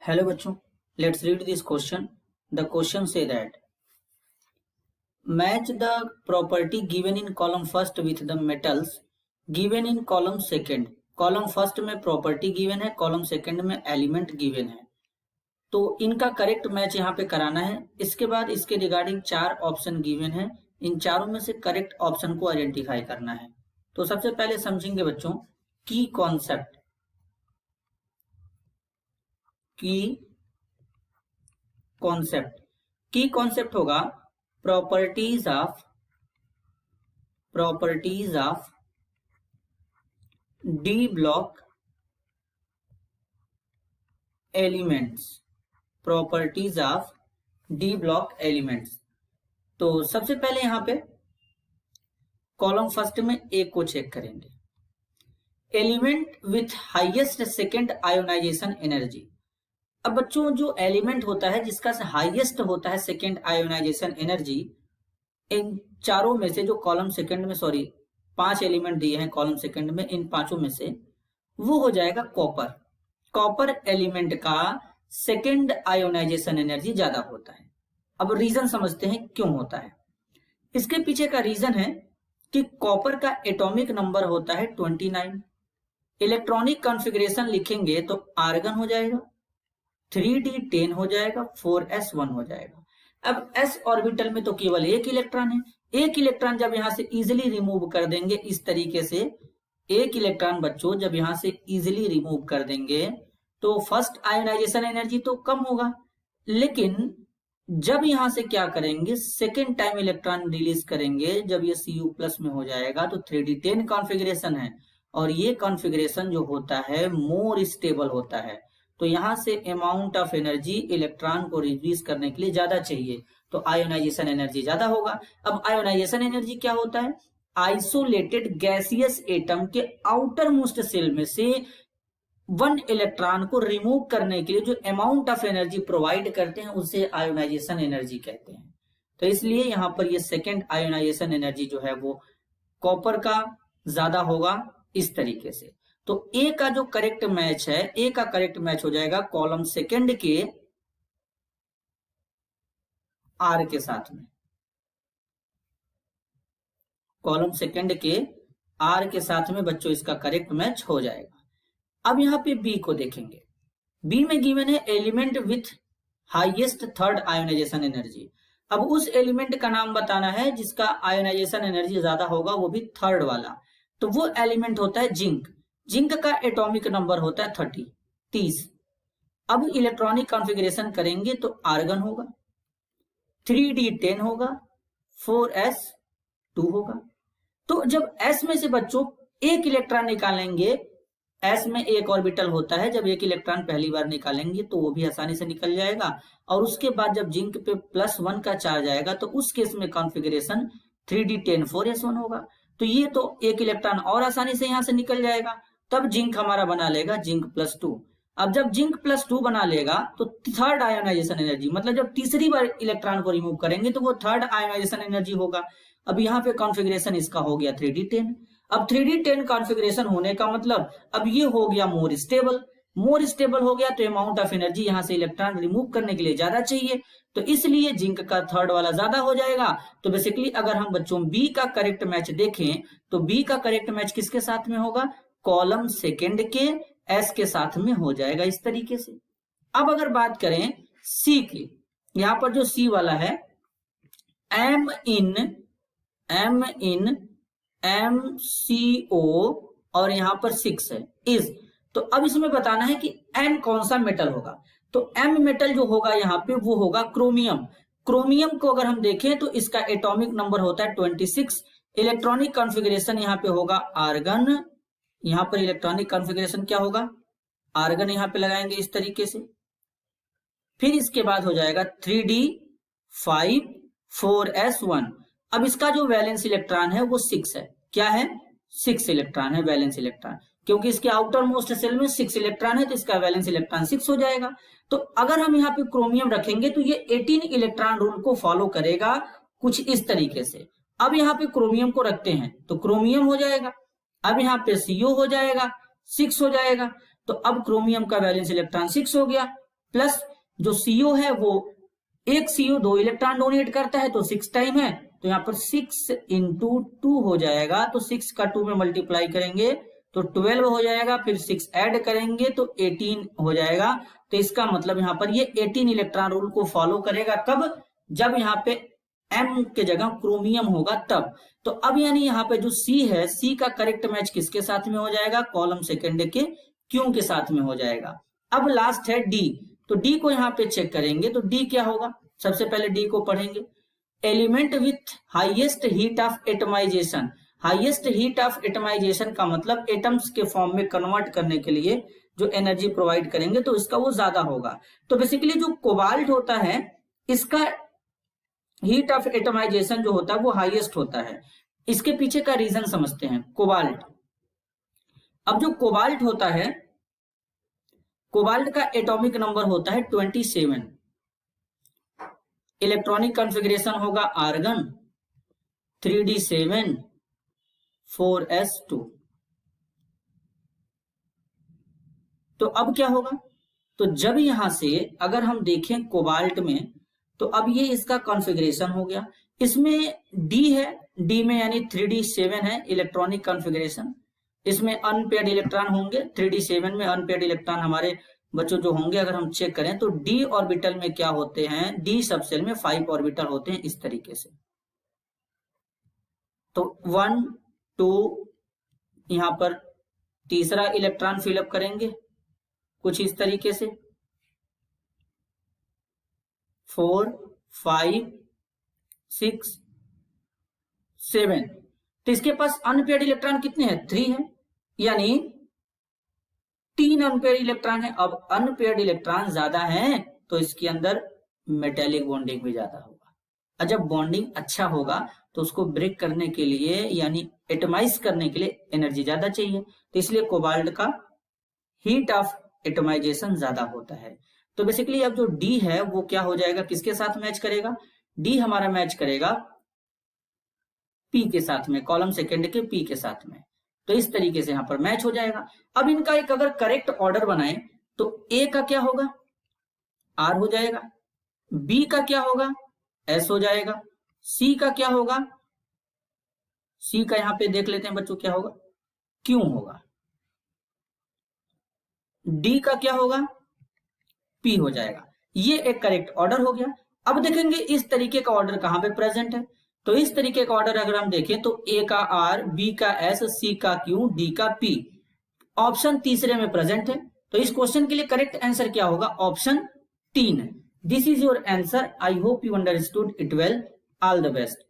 Hello बच्चों, let's read this question. The question say that match the property given in column first with the metals given in column second. Column first में property given है, column second में element given है, तो इनका correct match यहाँ पे कराना है। इसके बाद इसके रिगार्डिंग 4 ऑप्शन गिवन है, इन चारों में से करेक्ट ऑप्शन को आइडेंटिफाई करना है। तो सबसे पहले समझेंगे बच्चों की कॉन्सेप्ट। की कॉन्सेप्ट होगा properties of D block elements. Properties of D block elements. तो सबसे पहले यहां पे कॉलम फर्स्ट में ए को चेक करेंगे, element with highest second ionization energy. अब बच्चों जो एलिमेंट होता है जिसका हाईएस्ट होता है सेकेंड आयोनाइजेशन एनर्जी, इन चारों में से जो कॉलम सेकंड में 5 एलिमेंट दिए हैं कॉलम सेकंड में, इन पांचों में से वो हो जाएगा कॉपर। कॉपर एलिमेंट का सेकेंड आयोनाइजेशन एनर्जी ज्यादा होता है। अब रीजन समझते हैं क्यों होता है। इसके पीछे का रीजन है कि कॉपर का एटॉमिक नंबर होता है 29। इलेक्ट्रॉनिक कॉन्फ़िगरेशन लिखेंगे तो आर्गन हो जाएगा, 3d10 हो जाएगा, 4s1 हो जाएगा। अब s ऑर्बिटल में तो केवल एक इलेक्ट्रॉन है। एक इलेक्ट्रॉन जब यहां से इजिली रिमूव कर देंगे इस तरीके से, एक इलेक्ट्रॉन बच्चों जब यहां से इजिली रिमूव कर देंगे तो फर्स्ट आयोनाइजेशन एनर्जी तो कम होगा, लेकिन जब यहां से क्या करेंगे सेकेंड टाइम इलेक्ट्रॉन रिलीज करेंगे, जब ये Cu+ में हो जाएगा तो 3d10 कॉन्फ़िगरेशन है, और ये कॉन्फ़िगरेशन जो होता है मोर स्टेबल होता है। तो यहां से अमाउंट ऑफ एनर्जी इलेक्ट्रॉन को रिलीज करने के लिए ज्यादा चाहिए, तो आयोनाइजेशन एनर्जी ज्यादा होगा। अब आयोनाइजेशन एनर्जी क्या होता है, आइसोलेटेड गैसियस एटम के आउटर मोस्ट सेल में से 1 इलेक्ट्रॉन को रिमूव करने के लिए जो अमाउंट ऑफ एनर्जी प्रोवाइड करते हैं उसे आयोनाइजेशन एनर्जी कहते हैं। तो इसलिए यहां पर ये सेकेंड आयोनाइजेशन एनर्जी जो है वो कॉपर का ज्यादा होगा इस तरीके से। तो ए का जो करेक्ट मैच है, ए का करेक्ट मैच हो जाएगा कॉलम सेकंड के आर के साथ में। कॉलम सेकंड के आर के साथ में बच्चों इसका करेक्ट मैच हो जाएगा। अब यहां पे बी को देखेंगे। बी में गिवन है element with highest third ionization energy. अब उस एलिमेंट का नाम बताना है जिसका आयोनाइजेशन एनर्जी ज्यादा होगा, वो भी थर्ड वाला। तो वो एलिमेंट होता है जिंक। जिंक का एटॉमिक नंबर होता है 30। अब इलेक्ट्रॉनिक कॉन्फ़िगरेशन करेंगे तो आर्गन होगा, 3d10 होगा, 4s2 होगा। तो जब s में से बच्चों एक इलेक्ट्रॉन निकालेंगे, s में एक ऑर्बिटल होता है, जब एक इलेक्ट्रॉन पहली बार निकालेंगे तो वो भी आसानी से निकल जाएगा, और उसके बाद जब जिंक पे +1 का चार्ज आएगा तो उस केस में कॉन्फ़िगरेशन 3d10 4s1 होगा। तो ये तो एक इलेक्ट्रॉन और आसानी से यहां से निकल जाएगा, तब जिंक हमारा बना लेगा जिंक +2। अब जब जिंक +2 बना लेगा तो थर्ड आयोनाइजेशन एनर्जी, मतलब जब तीसरी बार इलेक्ट्रॉन को रिमूव करेंगे तो वो थर्ड आयोनाइजेशन एनर्जी होगा। अब यहाँ पे कॉन्फ़िगरेशन इसका हो गया 3d10। अब 3d10 कॉन्फ़िगरेशन होने का मतलब अब ये हो गया मोर स्टेबल। मोर स्टेबल हो गया तो अमाउंट ऑफ एनर्जी यहाँ से इलेक्ट्रॉन रिमूव करने के लिए ज्यादा चाहिए, तो इसलिए जिंक का थर्ड वाला ज्यादा हो जाएगा। तो बेसिकली अगर हम बच्चों बी का करेक्ट मैच देखें तो बी का करेक्ट मैच किसके साथ में होगा, कॉलम सेकंड के एस के साथ में हो जाएगा इस तरीके से। अब अगर बात करें सी की, यहां पर जो सी वाला है M in MCO और यहां पर 6 है इज, तो अब इसमें बताना है कि N कौन सा मेटल होगा। तो M मेटल जो होगा यहाँ पे वो होगा क्रोमियम। क्रोमियम को अगर हम देखें तो इसका एटॉमिक नंबर होता है 26। इलेक्ट्रॉनिक कॉन्फ़िगरेशन यहाँ पे होगा आर्गन, यहां पर इलेक्ट्रॉनिक कॉन्फ़िगरेशन क्या होगा, आर्गन यहां पे लगाएंगे इस तरीके से। फिर इसके बाद हो जाएगा 3d5 4s1। अब इसका जो वैलेंस इलेक्ट्रॉन है वो 6 है। क्या है, 6 इलेक्ट्रॉन है वैलेंस इलेक्ट्रॉन, क्योंकि इसके आउटर मोस्ट सेल में 6 इलेक्ट्रॉन है तो इसका वैलेंस इलेक्ट्रॉन 6 हो जाएगा। तो अगर हम यहाँ पे क्रोमियम रखेंगे तो ये 18 इलेक्ट्रॉन रूल को फॉलो करेगा कुछ इस तरीके से। अब यहाँ पे क्रोमियम को रखते हैं तो क्रोमियम हो जाएगा, अब यहाँ पे CO हो जाएगा, 6 हो जाएगा। तो अब क्रोमियम का वैलेंस इलेक्ट्रॉन 6 हो गया, प्लस जो CO है वो एक CO 2 इलेक्ट्रॉन डोनेट करता है, तो 6 टाइम है, तो यहाँ पर 6 इंटू 2 हो जाएगा, तो 6 का 2 में मल्टीप्लाई करेंगे तो 12 हो जाएगा, फिर 6 ऐड करेंगे तो 18 हो जाएगा। तो इसका मतलब यहाँ पर ये 18 इलेक्ट्रॉन रूल को फॉलो करेगा। कब? जब यहाँ पे M के जगह क्रोमियम होगा तब। तो अब यानी यहाँ पे जो C है, C का करेक्ट मैच किसके साथ में हो जाएगा? कॉलम सेकेंड के Q के साथ में हो जाएगा। अब लास्ट है D, तो D को यहाँ पे चेक करेंगे, तो D क्या होगा? सबसे पहले D को पढ़ेंगे, element with highest heat of atomization. Highest heat of atomization का मतलब एटम्स के फॉर्म में कन्वर्ट करने के लिए जो एनर्जी प्रोवाइड करेंगे तो इसका वो ज्यादा होगा। तो बेसिकली जो कोबाल्ट होता है इसका हीट ऑफ एटमाइजेशन जो होता है वो हाईएस्ट होता है। इसके पीछे का रीजन समझते हैं। कोबाल्ट, अब जो कोबाल्ट होता है, कोबाल्ट का एटॉमिक नंबर होता है 27, इलेक्ट्रॉनिक कॉन्फ़िगरेशन होगा आर्गन 3d7 4s2। तो अब क्या होगा? तो जब यहां से अगर हम देखें कोबाल्ट में, तो अब ये इसका कॉन्फ़िगरेशन हो गया। इसमें D है, D में यानी 3d7 है इलेक्ट्रॉनिक कॉन्फ़िगरेशन। इसमें अनपेयर्ड इलेक्ट्रॉन होंगे, 3d7 में अनपेयर्ड इलेक्ट्रॉन हमारे बच्चों जो होंगे अगर हम चेक करें तो D ऑर्बिटल में क्या होते हैं? D सबसेल में 5 ऑर्बिटल होते हैं इस तरीके से। तो 1 2 यहां पर तीसरा इलेक्ट्रॉन फिलअप करेंगे कुछ इस तरीके से, 4 5 6 7। तो इसके पास अनपेयर्ड इलेक्ट्रॉन कितने हैं? 3 है, यानी 3 अनपेयर्ड इलेक्ट्रॉन है। अब अनपेयर्ड इलेक्ट्रॉन ज्यादा है तो इसके अंदर मेटेलिक बॉन्डिंग भी ज्यादा होगा, और जब बॉन्डिंग अच्छा होगा तो उसको ब्रेक करने के लिए यानी एटमाइज करने के लिए एनर्जी ज्यादा चाहिए। तो इसलिए कोबाल्ट का हीट ऑफ एटमाइजेशन ज्यादा होता है। तो बेसिकली अब जो D है वो क्या हो जाएगा? किसके साथ मैच करेगा? D हमारा मैच करेगा P के साथ में, कॉलम सेकेंड के P के साथ में। तो इस तरीके से यहां पर मैच हो जाएगा। अब इनका एक अगर करेक्ट ऑर्डर बनाए तो A का क्या होगा? R हो जाएगा, B का क्या होगा? S हो जाएगा, C का क्या होगा? C का यहां पे देख लेते हैं बच्चों क्या होगा? Q होगा, D का क्या होगा? P हो जाएगा। ये एक करेक्ट ऑर्डर हो गया। अब देखेंगे इस तरीके का ऑर्डर कहां पे प्रेजेंट है। तो इस तरीके का ऑर्डर अगर हम देखें तो A का R, B का S, C का Q, D का P, ऑप्शन तीसरे में प्रेजेंट है। तो इस क्वेश्चन के लिए करेक्ट आंसर क्या होगा? Option 3। This is your answer. I hope you understood it well. All the best.